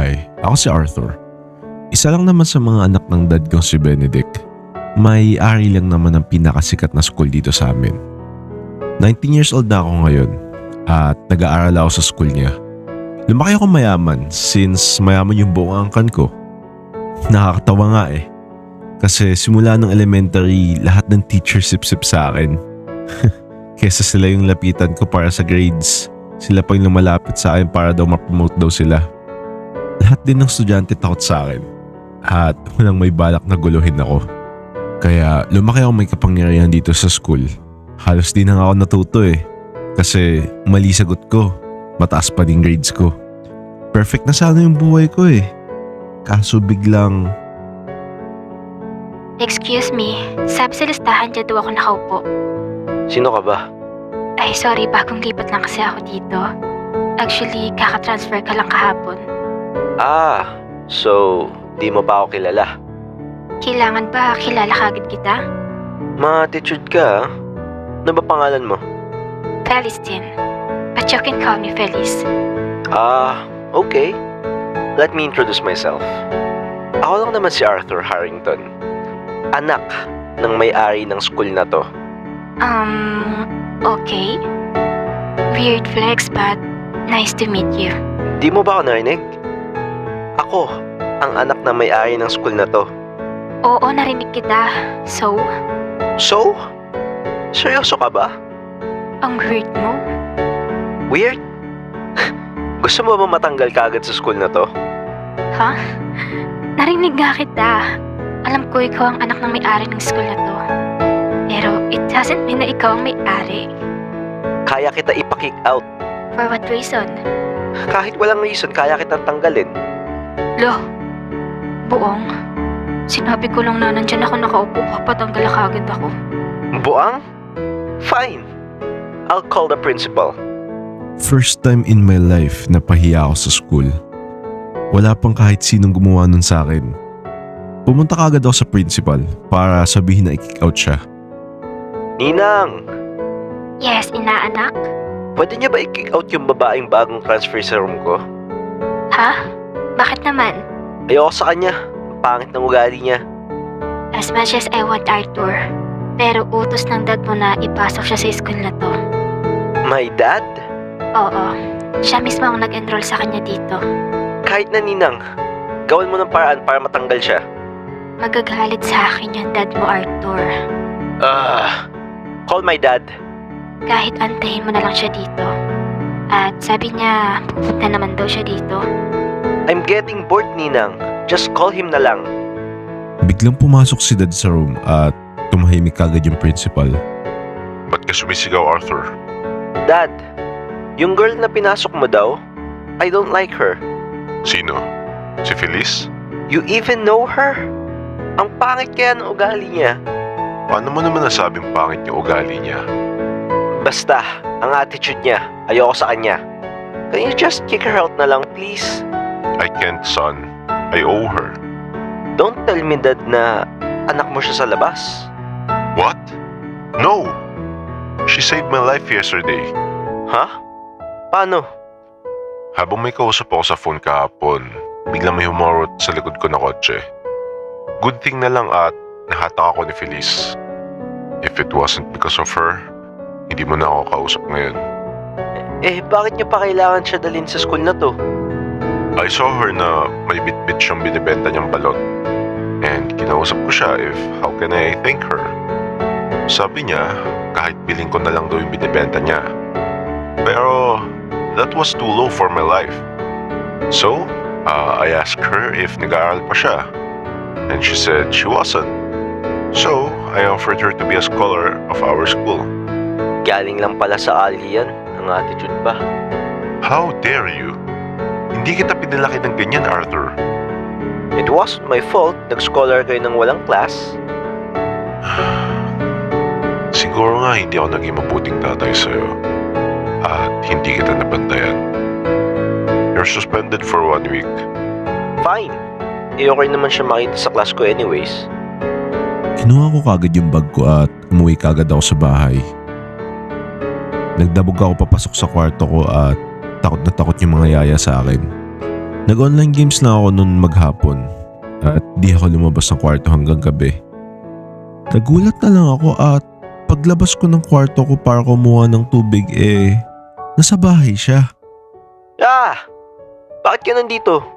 Hi, ako si Arthur. Isa lang naman sa mga anak ng dad kong si Benedict. May-ari lang naman ng pinakasikat na school dito sa amin. 19 years old na ako ngayon at nag-aaral ako sa school niya. Lumaki ako mayaman since mayaman yung buong angkan ko. Nakakatawa nga eh. Kasi simula ng elementary, lahat ng teacher sip-sip sa akin. Kesa sila yung lapitan ko para sa grades, sila pa yung lumalapit sa akin para daw ma-promote daw sila. Lahat din ng estudyante takot sa akin at walang may balak na guluhin ako. Kaya lumaki ako may kapangyarihan dito sa school. Halos di na nga ako natuto eh. Kasi mali sagot ko, mataas pa din grades ko. Perfect na sana yung buhay ko eh. Kaso biglang... Excuse me, sabi sa listahan dyan daw ako nakaupo. Sino ka ba? Ay sorry, bagong lipat lang kasi ako dito. Actually, kaka-transfer ka lang kahapon. So di mo pa ako kilala? Kailangan ba kilala kagad kita? Ma-attitude ka. Ano ba pangalan mo? Felistin. But you can call me Feliz. Okay. Let me introduce myself. Ako lang naman si Arthur Harrington. Anak ng may-ari ng school na to. Okay. Weird flex but nice to meet you. Di mo ba ako narinig? Ako, ang anak na may-ari ng school na to. Oo, narinig kita. So, So? Seryoso ka ba? ang weird mo. Weird? Gusto mo ba matanggal ka agad sa school na to? Ha? Narinig nga kita. Alam ko ikaw ang anak ng may-ari ng school na to. Pero it doesn't mean na ikaw ang may-ari. Kaya kita ipa-kick out. For what reason? Kahit walang reason, kaya kitang tanggalin. Lo, buong. Sinabi ko lang na nandyan ako nakaupo, papatanggal agad ako. Buang? Fine. I'll call the principal. First time in my life na pahiya ako sa school. Wala pang kahit sinong gumawa nun sa akin. Pumunta kaagad ako sa principal para sabihin na i-kick out siya. Ninang, Yes, inaanak? pwede niya ba i-kick out yung babaeng bagong transfer sa room ko? Ha? Bakit naman? Ayoko sa kanya. Pangit ng ugali niya. As much as I want Arthur, pero utos ng dad mo na ipasok siya sa school na to. My dad? Oo, siya mismo ang nag-enroll sa kanya dito. Kahit na Ninang, gawin mo ng paraan para matanggal siya. Magagalit sa akin yung dad mo, Arthur. Call my dad. Kahit antayin mo na lang siya dito. At sabi niya, pupunta naman daw siya dito. I'm getting bored, Ninang. Just call him na lang. Biglang pumasok si dad sa room at tumahimik kagad yung principal. Ba't ka sumisigaw, Arthur? Dad, yung girl na pinasok mo daw, I don't like her. Sino? Si Feliz? You even know her? Ang pangit kaya ng ugali niya. Paano mo naman nasabing pangit yung ugali niya? Basta, ang attitude niya, ayoko sa kanya. Can you just kick her out na lang, please? I can't, son. I owe her. Don't tell me, Dad, na anak mo siya sa labas. What? No! She saved my life yesterday. Ha? Paano? Habang may kausap ako sa phone kahapon, biglang may humarot sa likod ko na kotse. Good thing na lang at nahatak ako ni Feliz. If it wasn't because of her, hindi mo na ako kausap ngayon. Bakit niyo pa kailangan siya dalhin sa school na to? I saw her na may bit-bit siyang binibenta niyang balot. And kinausap ko siya if how can I thank her. Sabi niya, kahit biling ko na lang daw yung binibenta niya. Pero that was too low for my life. So, I asked her if nag-aaral pa siya. And she said she wasn't. So, I offered her to be a scholar of our school. Galing lang pala sa Ali yan, ang attitude pa. How dare you? Hindi kita pinalaki ng ganyan, Arthur. It wasn't my fault, nag-scholar kayo ng walang class. Siguro nga hindi ako naging mabuting tatay sa'yo. At hindi kita nabantayan. You're suspended for 1 week. Fine. Okay naman siya makita sa class ko anyways. Kinuha ko kagad yung bag ko at umuwi kagad ako sa bahay. Nagdabog ako papasok sa kwarto ko at takot na takot yung mga yaya sa akin. Nag-online games na ako noon maghapon at di ako lumabas ng kwarto hanggang gabi. Nagulat na lang ako at paglabas ko ng kwarto ko para kumuha ng tubig nasa bahay siya. Ah! Bakit ka nandito?